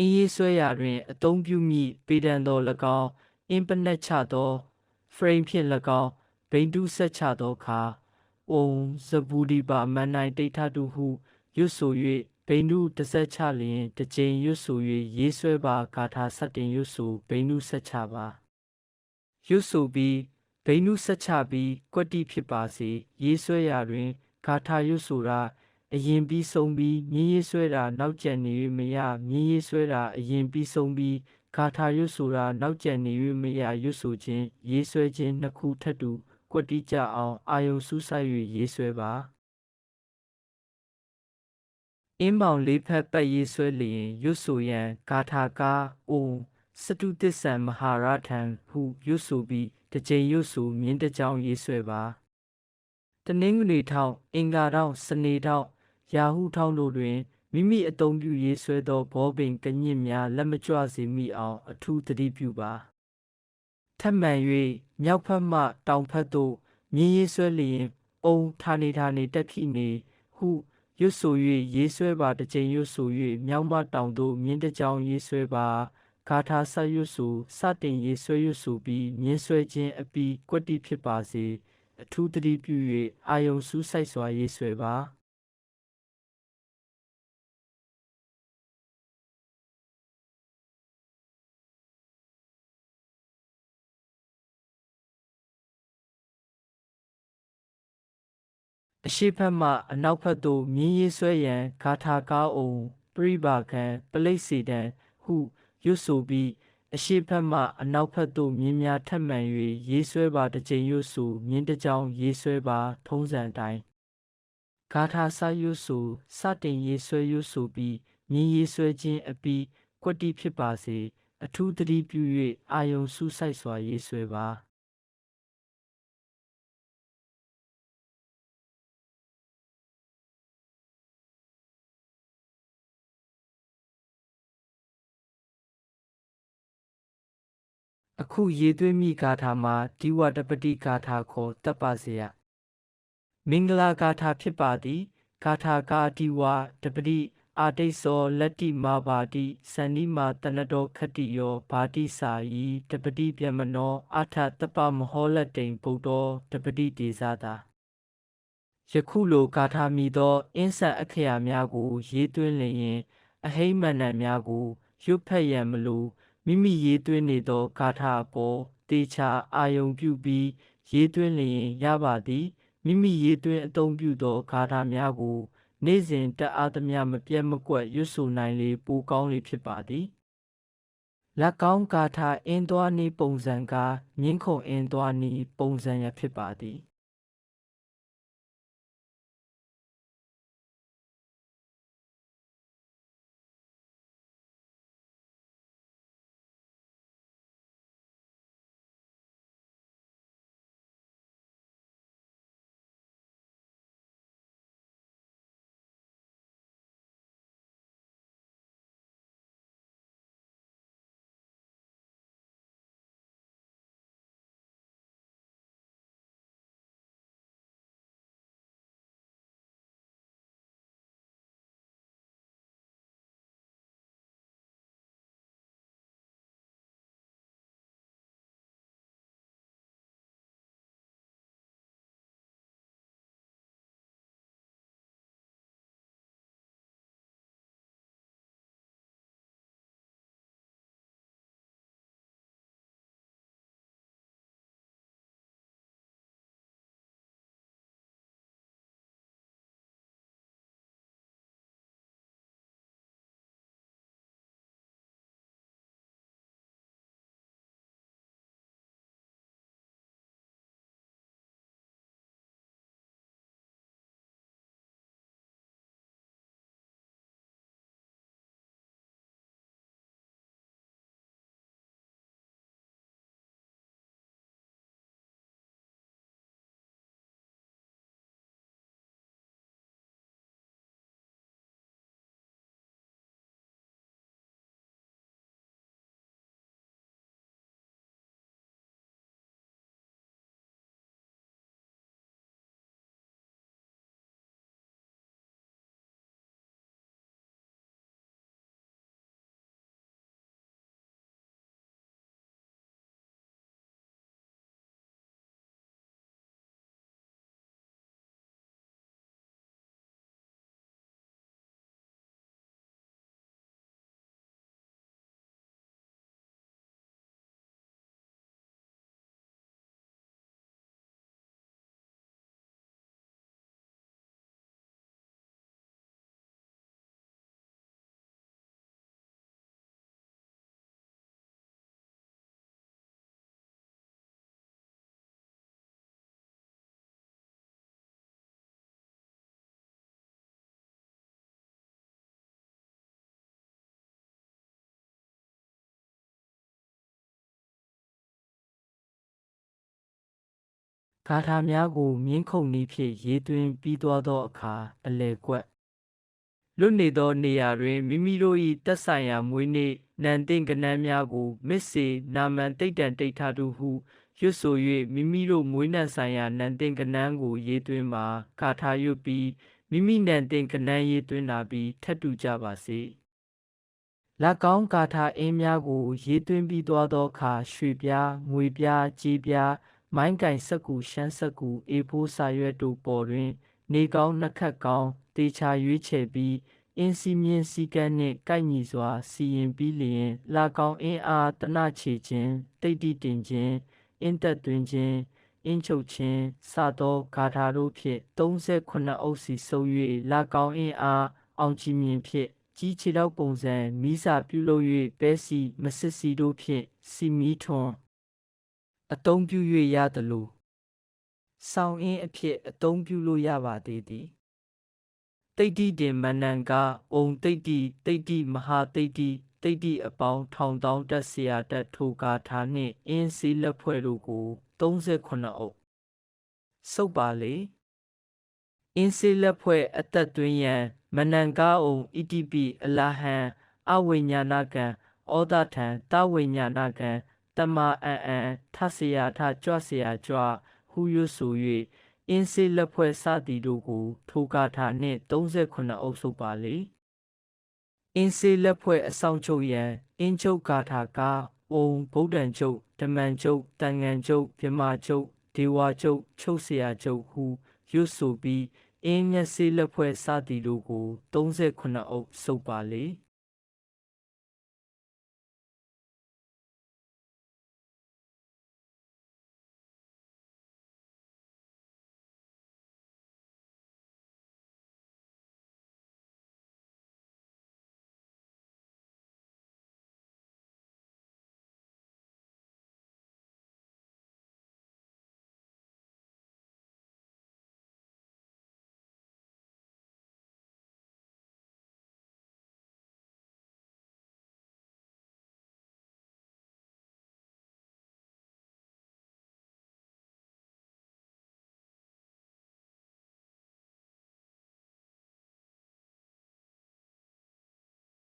အင်းရေးဆွဲရာတွင်အသုံးပြုမည့်ပေဒံတော်၎င်းအင်ပနက်ချသော frame ဖြင့်၎င်းဘိန်းတုဆက်ချသောအခါဇဘူဒီပါမန်နိုင်တိတ်ထတုဟုရွတ်ဆို၍ဘိန်းတုတစ်ဆက်ချလျင်တစ်ကြိမ်ရွတ်ဆို၍ရေးဆွဲပါဂါထာစတင်ရွတ်ဆိုဘိန်းတုဆက်ချပါရွတ်ဆိုပြီးဘိန်းတုဆက်ချပြီးကွက်တိဖြစ်ပါစေရေးဆွဲရာတွင်ဂါထာရွတ်ဆိုတာအရင်ပြီးဆုံးပြီးမြင်းရေးဆွဲတာနောက်ကျန်နေ၍မရမြင်းရေးဆွဲတာအရင်ပြီးဆုံးပြီးဂါထာရွတ်ဆိုတာနောက်ကျန်နေ၍မရရွတ်ဆိုခြင်းရေးဆွဲခြင်းနှစ်ခုထပ်တူကွက်တိကြအောင်အာယုံစူးစိုက်၍ရေးဆွဲပါအင်းပေါင်လေးဖက်ပတ်ရေးဆွဲလျင်ရွတ်ဆိုရန်ဂါထာကားစတုသစ္ဆံမဟာရထံဟုရွတ်ဆိုပြီးတစ်ကြိမ်ရွတ်ဆိုမြင်းတစ်ကြောင်းရေးဆွဲပါတနင်္ဂနွေထောင်အင်္ဂါထောင်စနေထောင်ရာဟုထောင်တို့တွင်မိမိအသုံးပြုရေးဆွဲသောဘောပင်ကညစ်များလက်မကြွစေမိအောင်အထူးသတိပြုပါထပ်မံ၍မြောက်ဖက်မှတောင်ဖက်သို့မြင်းရေးဆွဲလျင်ဌာနေတက်ခိနေဟုရွတ်ဆို၍ရေးဆွဲပါတစ်ကြိမ်ရွတ်ဆို၍မြောက်မှတောင်သို့မြင်းတစ်ကြောင်းရေးဆွဲပါဂါထာဆက်ရွတ်ဆိုစတင်ရေးဆွဲရွတ်ဆိုပြီးမြင်းဆွဲခြင်းအပြီးကွက်တိဖြစ်ပါစေအထူးသတိပြု၍အာယုံစူးစိုက်စွာရေးဆွဲပါအရှိဖက်မှအနောက်ဖက်သို့မြင်းရေးဆွဲရန်ဂါထာကားပရိပါခံပလိတ်စေတံဟုရွတ်ဆိုပြီးအရှိဖက်မှအနောက်ဖက်သို့မြင်းများထပ်မံ၍ရေးဆွဲပါတစ်ကြိမ်ရွတ်ဆိုမြင်းတစ်ကြောင်းရေးဆွဲပါထုံးစံအတိုင်းဂါထာစရွတ်ဆိုစတင်ရေးဆွဲရွတ်ဆိုပြီးမြင်းရေးဆွဲခြင်းအပြီးကွက်တိဖြစ်ပါစေအထူးသတိပြု၍အာယုံစူးစိုက်စွာရေးဆွဲပါအခုရေးသွင်းမိဂါထာမှာဒီဝတပတိဂါထာခေါ်တတ်ပါစေရမင်္ဂလာဂါထာဖြစ်ပါသည်ဂါထာကာဒီဝတပတိအာတိတ်စောလက်တိမာဘာတိစန္နိမာတနတောခတ္တိယောဘာတိစာယီတပတိပြမနောအထတပမဟောလတိန်ဗုဒ္ဓောတပတိတေဇတာယခုလိုဂါထာမီသောအင်းဆက်အခရာများကိုရေးသွင်းလျင်အဟိမန္နံများကိုရွတ်ဖတ်ရန်မလိုမိမိရေးသွင်းနေသောဂါထာအပေါ်တေချာအာယုံပြုပြီးရေးသွင်းလျင်ရပါသည်မိမိရေးသွင်းအသုံးပြုသောဂါထာများကိုနေ့စဉ်တတ်အားသမျှမပြတ်မကွက်ရွတ်ဆိုနိုင်လေပိုကောင်းလေဖြစ်ပါသည်လက်ကောင်းဂါထာအင်းသွားနည်းပုံစံကားမြင်းခုံအင်းသွားနည်းပုံစံရဖြစ်ပါသည် ဂါထာများကိုမြင်းခုန်နည်းဖြင့်ရေးသွင်းပြီးသွားသောအခါအလယ်ကွက်လွတ်နေသောနေရာတွင်မိမိတို့၏သက်ဆိုင်ရာမွေးနေ့နံသင့်ကဏန်းများကိုမစ်စေနာမန်တိတ်တန်တိတ်ထတုဟုရွတ်ဆို၍မိမိတို့မွေးနံဆိုင်ရာနံသင့်ကဏန်းကိုရေးသွင်းမှာဂါထာရွတ်ပြီးမိမိနံသင့်ကဏန်းရေးသွင်းလာပြီးထပ်တူကြပါစေလက်ကောင်းဂါထာအင်းများကိုရေးသွင်းပြီးသွားသောအခါရွှေပြားငွေပြားကြေးပြားမိုင်းကင်စက်ကူရှမ်းစက်ကူအေဖိုးစာရွက်တို့ပေါ်တွင်နေကောင်းနှက်ခတ်ကောင်းတေချာရွေးချယ်ပြီးအင်းစီမြင့်စီကန်းနှင့်ကိုက်ညီစွာစီရင်ပြီးလျင်လာကောင်းအင်းအားတနချေခြင်းတိတ်တိတင်ခြင်းအင်းတက်သွင်းခြင်းအင်းချုပ်ခြင်းစသောဂါထာတို့ဖြင့်38အုပ်စီစုပ်၍လာကောင်းအင်းအားအောင်ကြည်မြင်ဖြင့်ကြီးခြေထောက်ပုံစံမိစာပြုလုပ်၍ပဲစီမစစ်စီတို့ဖြင့်စီမီထွန်းအသုံးပြု၍ရသလိုဆောင်းအင်းအဖြစ်အသုံးပြုလို့ရပါသေးသည်တိတ်တိတင်မဏ္ဍန်ကအုံတိတ်တိမဟာတိတ်တိအပေါင်းထောင်တောင်းတက်ဆရာတက်ထိုဂါထာနှင့်အင်းစီလက်ဖွဲ့တို့ကို38အုပ်စုပ်ပါလေအင်းစီလက်ဖွဲ့အသက်သွင်းရန်မဏ္ဍန်ကအုံဣတိပိအလာဟံအဝိညာဏကံဩဒထံတဝိညာဏကံတမအံထဆရာထကြွဆရာကြွဟုရွတ်ဆို၍အင်းစေးလက်ဖွဲ့စသည်တို့ကိုထိုဂါထာနှင့်38အုပ်စုပ်ပါလေအင်းစေးလက်ဖွဲ့အဆောင်ချုပ်ရန်အင်းချုပ်ဂါထာကအုံဗုဒ္ဓံချုပ်ဓမ္မံချုပ်တန်ငံချုပ်မြမချုပ်ဒေဝချုပ်ချုပ်ဆရာချုပ်ဟုရွတ်ဆိုပြီးအင်းမျက်စေးလက်ဖွဲ့စသည်တို့ကို38အုပ်စုပ်ပါလေ